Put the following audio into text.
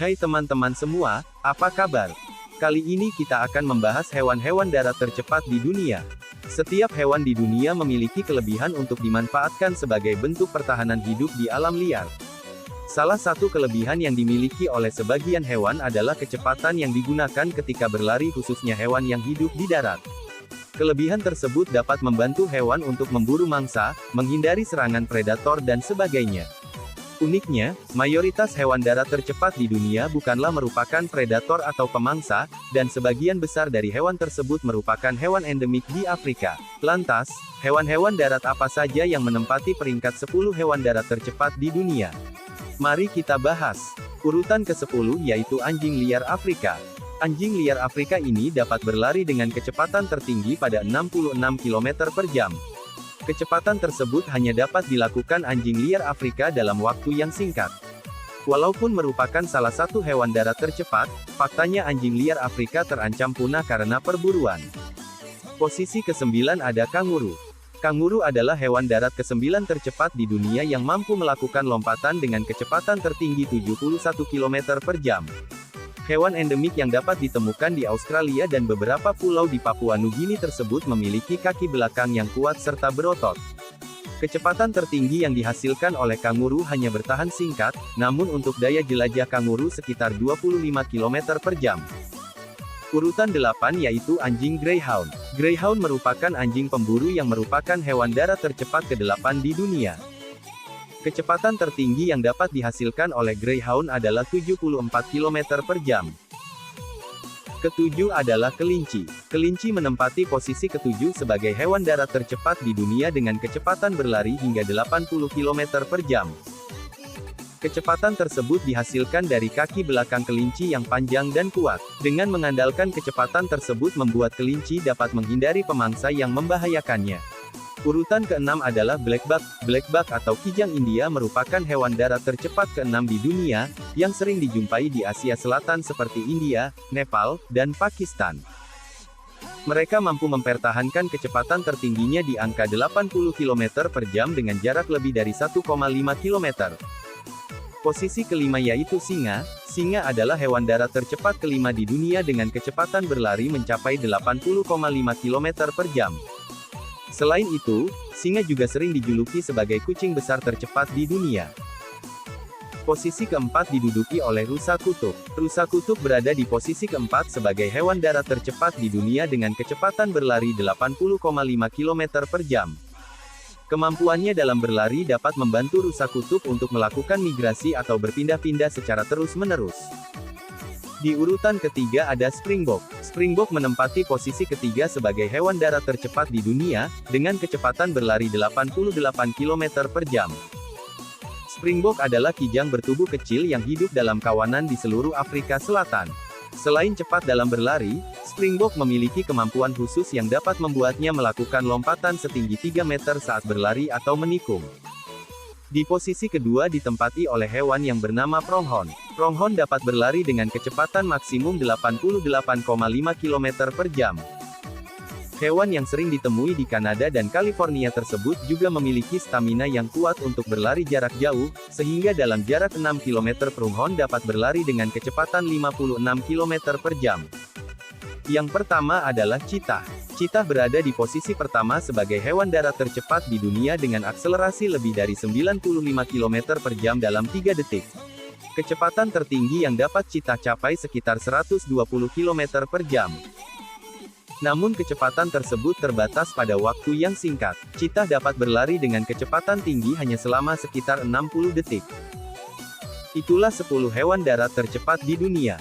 Hai teman-teman semua, apa kabar? Kali ini kita akan membahas hewan-hewan darat tercepat di dunia. Setiap hewan di dunia memiliki kelebihan untuk dimanfaatkan sebagai bentuk pertahanan hidup di alam liar. Salah satu kelebihan yang dimiliki oleh sebagian hewan adalah kecepatan yang digunakan ketika berlari, khususnya hewan yang hidup di darat. Kelebihan tersebut dapat membantu hewan untuk memburu mangsa, menghindari serangan predator dan sebagainya. Uniknya, mayoritas hewan darat tercepat di dunia bukanlah merupakan predator atau pemangsa, dan sebagian besar dari hewan tersebut merupakan hewan endemik di Afrika. Lantas, hewan-hewan darat apa saja yang menempati peringkat 10 hewan darat tercepat di dunia? Mari kita bahas. Urutan ke-10 yaitu anjing liar Afrika. Anjing liar Afrika ini dapat berlari dengan kecepatan tertinggi pada 66 km per jam. Kecepatan tersebut hanya dapat dilakukan anjing liar Afrika dalam waktu yang singkat. Walaupun merupakan salah satu hewan darat tercepat, faktanya anjing liar Afrika terancam punah karena perburuan. Posisi ke-9 ada kanguru. Kanguru adalah hewan darat ke-9 tercepat di dunia yang mampu melakukan lompatan dengan kecepatan tertinggi 71 km per jam. Hewan endemik yang dapat ditemukan di Australia dan beberapa pulau di Papua Nugini tersebut memiliki kaki belakang yang kuat serta berotot. Kecepatan tertinggi yang dihasilkan oleh kanguru hanya bertahan singkat, namun untuk daya jelajah kanguru sekitar 25 km per jam. Urutan 8 yaitu anjing greyhound. Greyhound merupakan anjing pemburu yang merupakan hewan darat tercepat ke-8 di dunia. Kecepatan tertinggi yang dapat dihasilkan oleh greyhound adalah 74 km per jam. Ketujuh adalah kelinci. Kelinci menempati posisi ketujuh sebagai hewan darat tercepat di dunia dengan kecepatan berlari hingga 80 km per jam. Kecepatan tersebut dihasilkan dari kaki belakang kelinci yang panjang dan kuat. Dengan mengandalkan kecepatan tersebut membuat kelinci dapat menghindari pemangsa yang membahayakannya. Urutan ke-6 adalah blackbuck. Blackbuck atau kijang India merupakan hewan darat tercepat ke-6 di dunia, yang sering dijumpai di Asia Selatan seperti India, Nepal, dan Pakistan. Mereka mampu mempertahankan kecepatan tertingginya di angka 80 km per jam dengan jarak lebih dari 1,5 km. Posisi kelima yaitu singa. Singa adalah hewan darat tercepat kelima di dunia dengan kecepatan berlari mencapai 80,5 km per jam. Selain itu, singa juga sering dijuluki sebagai kucing besar tercepat di dunia. Posisi keempat diduduki oleh rusa kutub. Rusa kutub berada di posisi keempat sebagai hewan darat tercepat di dunia dengan kecepatan berlari 80,5 km per jam. Kemampuannya dalam berlari dapat membantu rusa kutub untuk melakukan migrasi atau berpindah-pindah secara terus-menerus. Di urutan ketiga ada springbok. Springbok menempati posisi ketiga sebagai hewan darat tercepat di dunia, dengan kecepatan berlari 88 km per jam. Springbok adalah kijang bertubuh kecil yang hidup dalam kawanan di seluruh Afrika Selatan. Selain cepat dalam berlari, springbok memiliki kemampuan khusus yang dapat membuatnya melakukan lompatan setinggi 3 meter saat berlari atau menikung. Di posisi kedua ditempati oleh hewan yang bernama pronghorn. Pronghorn dapat berlari dengan kecepatan maksimum 88,5 km per jam. Hewan yang sering ditemui di Kanada dan California tersebut juga memiliki stamina yang kuat untuk berlari jarak jauh, sehingga dalam jarak 6 km pronghorn dapat berlari dengan kecepatan 56 km per jam. Yang pertama adalah cheetah. Cheetah berada di posisi pertama sebagai hewan darat tercepat di dunia dengan akselerasi lebih dari 95 km per jam dalam 3 detik. Kecepatan tertinggi yang dapat cheetah capai sekitar 120 km per jam. Namun kecepatan tersebut terbatas pada waktu yang singkat. Cheetah dapat berlari dengan kecepatan tinggi hanya selama sekitar 60 detik. Itulah 10 hewan darat tercepat di dunia.